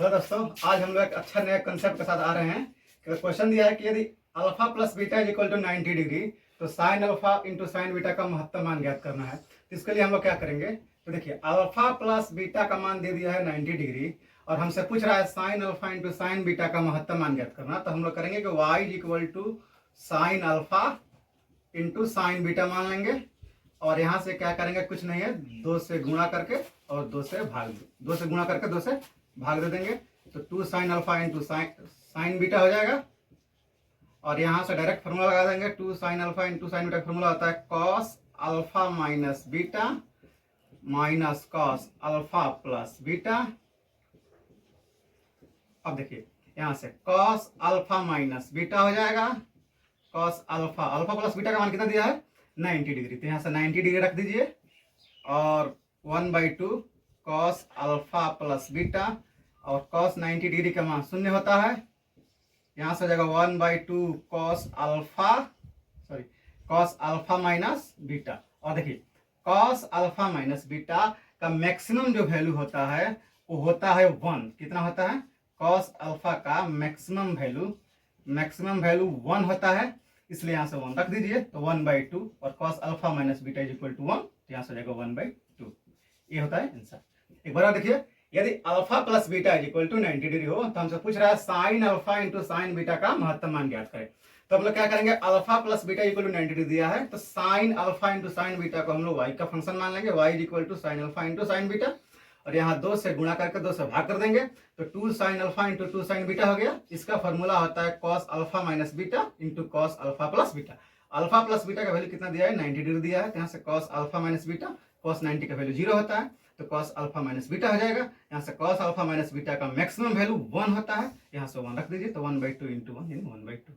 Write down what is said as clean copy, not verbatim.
Hello दोस्तों, आज हम लोग एक अच्छा नया कंसेप्ट के साथ आ रहे हैं कि क्वेश्चन दिया है कि यदि alpha plus beta is equal to 90 degree तो sine alpha into sine beta का महत्तम मान ज्ञात करना है। तो इसके लिए हम लोग क्या करेंगे, तो देखिए अल्फा प्लस बीटा का मान दे दिया है 90 डिग्री और हमसे पूछ रहा है sine alpha into sine beta का महत्तम मान ज्ञात करना। तो हम लोग करेंगे कि Y is equal to sine alpha into sine beta मान लेंगे और यहाँ से क्या करेंगे, कुछ नहीं है, 2 से गुणा करके और 2 से भाग 2 से गुणा करके 2 से भाग दे देंगे तो 2 sign alpha into sine beta हो जाएगा। और यहाँ से डायरेक्ट फॉर्मूला लगा देंगे, 2 sign alpha into sine beta formula होता है cos alpha minus beta minus cos alpha plus beta. अब देखिए यहाँ से कॉस अल्फा माइनस बीटा हो जाएगा, cos alpha, alpha plus beta का मान कितना दिया है 90 डिग्री, तो यहाँ से 90 डिग्री रख दीजिए और 1/2 कॉस अल्फा प्लस बीटा और कॉस 90 डिग्री का मान 0 होता है। यहाँ से हो जाएगा 1/2 कॉस अल्फा माइनस बीटा। और देखिए कॉस अल्फा माइनस बीटा का मैक्सिमम जो वैल्यू होता है वो होता है 1। कितना होता है, कॉस अल्फा का मैक्सिमम वैल्यू 1 होता है, इसलिए यहाँ से 1 रख दीजिए तो 1/2 और cos alpha minus beta is equal to 1, तो यहाँ से हो जाएगा 1/2। ये होता है आंसर। एक बार देखिए, यदि alpha plus beta is equal to 90 degree हो तो हमसे पूछ रहा है sine alpha into sine beta का महत्तम मान ज्ञात करें। तो हम लोग क्या करेंगे, alpha plus beta equal to 90 degree दिया है तो sine alpha into sine beta को हम लोग वाई का फंक्शन मान लेंगे, Y is equal to sine alpha into sine beta और यहाँ 2 से गुणा करके 2 से भाग कर देंगे तो 2 sign alpha into 2 sign beta हो गया। इसका फॉर्मूला होता है cos alpha minus beta into cos alpha plus beta. Alpha plus beta का वैल्यू कितना दिया है 90 डिग्री दिया है, तो यहाँ से cos alpha minus beta, cos 90 का वैल्यू 0 होता है तो कॉस अल्फा माइनस बीटा हो जाएगा। यहाँ से कॉस अल्फा माइनस बीटा का मैक्सिमम वैल्यू 1 होता है, यहाँ से 1 रख दीजिए तो 1/2 इंटू 1 यानी 1/2।